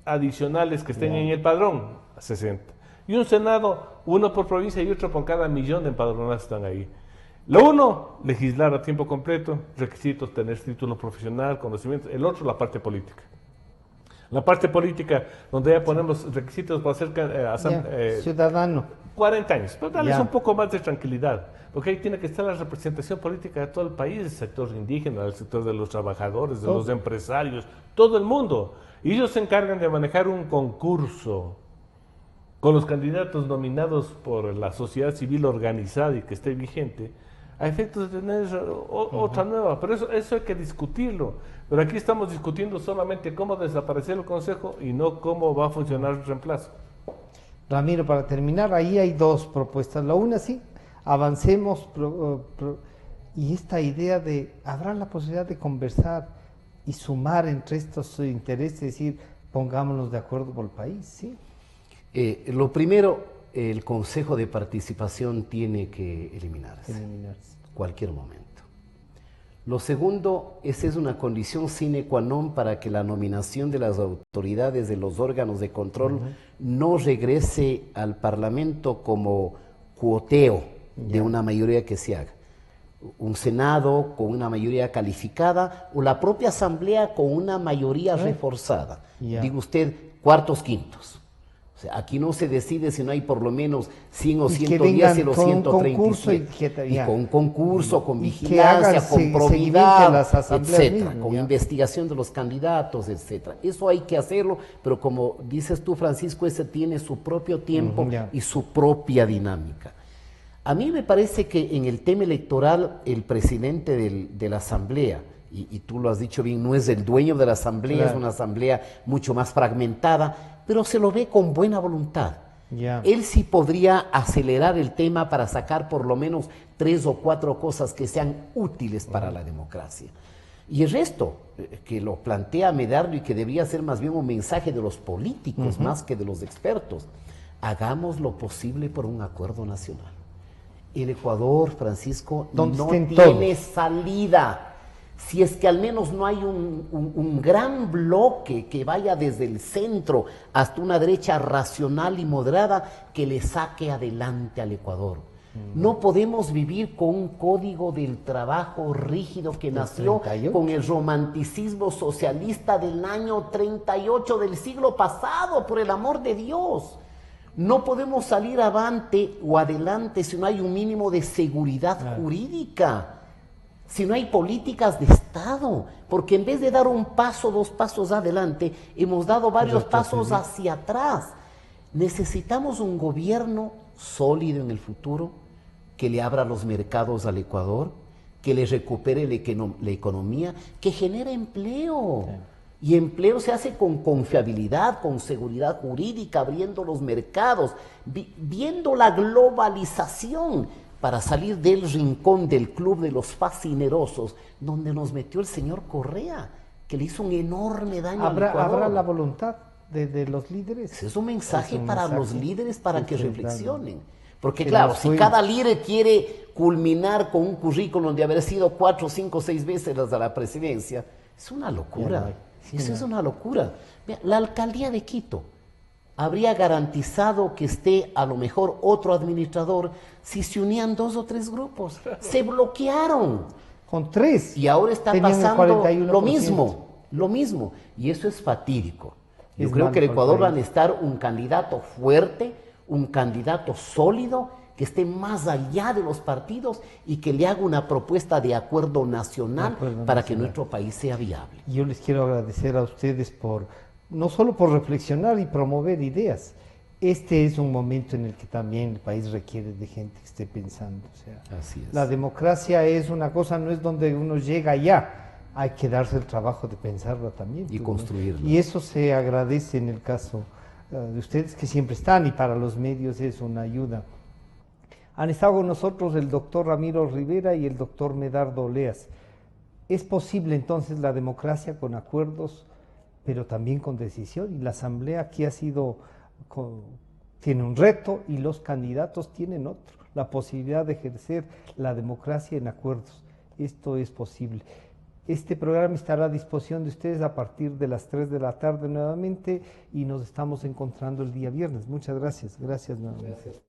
adicionales que estén en el padrón, 60. Y un Senado, uno por provincia y otro por cada 1,000,000 de empadronados que están ahí. Lo uno, legislar a tiempo completo, requisitos, tener título profesional, conocimientos. El otro, la parte política. La parte política, donde ya ponemos requisitos para ser ciudadano. 40 años, pero darles un poco más de tranquilidad, porque ahí tiene que estar la representación política de todo el país, el sector indígena, el sector de los trabajadores, de los empresarios, todo el mundo. Y ellos se encargan de manejar un concurso con los candidatos nominados por la sociedad civil organizada y que esté vigente, a efectos de tener otra nueva. Pero eso hay que discutirlo. Pero aquí estamos discutiendo solamente cómo desaparecer el Consejo y no cómo va a funcionar el reemplazo. Ramiro, para terminar, ahí hay dos propuestas. La una, sí, avancemos, y esta idea de, habrá la posibilidad de conversar y sumar entre estos intereses, es decir, pongámonos de acuerdo por el país, ¿sí? Lo primero, el Consejo de Participación tiene que eliminarse. Cualquier momento. Lo segundo, esa es una condición sine qua non para que la nominación de las autoridades de los órganos de control no regrese al Parlamento como cuoteo de una mayoría que se haga. Un Senado con una mayoría calificada o la propia Asamblea con una mayoría reforzada. Digo usted, cuartos, quintos. O sea, aquí no se decide si no hay por lo menos 100 o 110 y los 137. Y con concurso, con vigilancia, con probidad, etcétera, con investigación de los candidatos, etcétera. Eso hay que hacerlo, pero como dices tú, Francisco, ese tiene su propio tiempo y su propia dinámica. A mí me parece que en el tema electoral, el presidente de la Asamblea, y tú lo has dicho bien, no es el dueño de la Asamblea, es una Asamblea mucho más fragmentada, pero se lo ve con buena voluntad. Él sí podría acelerar el tema para sacar por lo menos 3 o 4 cosas que sean útiles para la democracia. Y el resto, que lo plantea Medardo y que debería ser más bien un mensaje de los políticos más que de los expertos, hagamos lo posible por un acuerdo nacional. El Ecuador, Francisco, no tiene salida. Si es que al menos no hay un gran bloque que vaya desde el centro hasta una derecha racional y moderada que le saque adelante al Ecuador. No podemos vivir con un código del trabajo rígido que nació con el romanticismo socialista del año 38 del siglo pasado, por el amor de Dios. No podemos salir avante o adelante si no hay un mínimo de seguridad jurídica. Si no hay políticas de Estado, porque en vez de dar un paso, 2 pasos adelante, hemos dado varios pasos hacia atrás. Necesitamos un gobierno sólido en el futuro, que le abra los mercados al Ecuador, que le recupere la economía, que genere empleo. Y empleo se hace con confiabilidad, con seguridad jurídica, abriendo los mercados, viendo la globalización, para salir del rincón del club de los fascinerosos, donde nos metió el señor Correa, que le hizo un enorme daño al Ecuador. ¿Habrá la voluntad de los líderes? Ese es un mensaje para los líderes para que reflexionen. Porque claro, si cada líder quiere culminar con un currículum de haber sido 4, 5, 6 veces a la presidencia, es una locura. Eso es una locura. Mira, la alcaldía de Quito habría garantizado que esté a lo mejor otro administrador si se unían 2 o 3 grupos. Se bloquearon. Con 3. Y ahora está pasando lo mismo. Y eso es fatídico. Yo creo que el Ecuador va a necesitar un candidato fuerte, un candidato sólido, que esté más allá de los partidos y que le haga una propuesta de acuerdo nacional para que nuestro país sea viable. Yo les quiero agradecer a ustedes no solo por reflexionar y promover ideas, este es un momento en el que también el país requiere de gente que esté pensando. O sea, Así es. la democracia es una cosa, no es donde uno llega ya, hay que darse el trabajo de pensarla también. Y pues, construirla. ¿no? Y eso se agradece en el caso de ustedes que siempre están, y para los medios es una ayuda. Han estado con nosotros el doctor Ramiro Rivera y el doctor Medardo Oleas. ¿Es posible entonces la democracia con acuerdos, pero también con decisión? Y la asamblea aquí tiene un reto y los candidatos tienen otro, la posibilidad de ejercer la democracia en acuerdos. Esto es posible. Este programa estará a disposición de ustedes a partir de las 3 de la tarde nuevamente, y nos estamos encontrando el día viernes. Muchas gracias. Gracias nuevamente.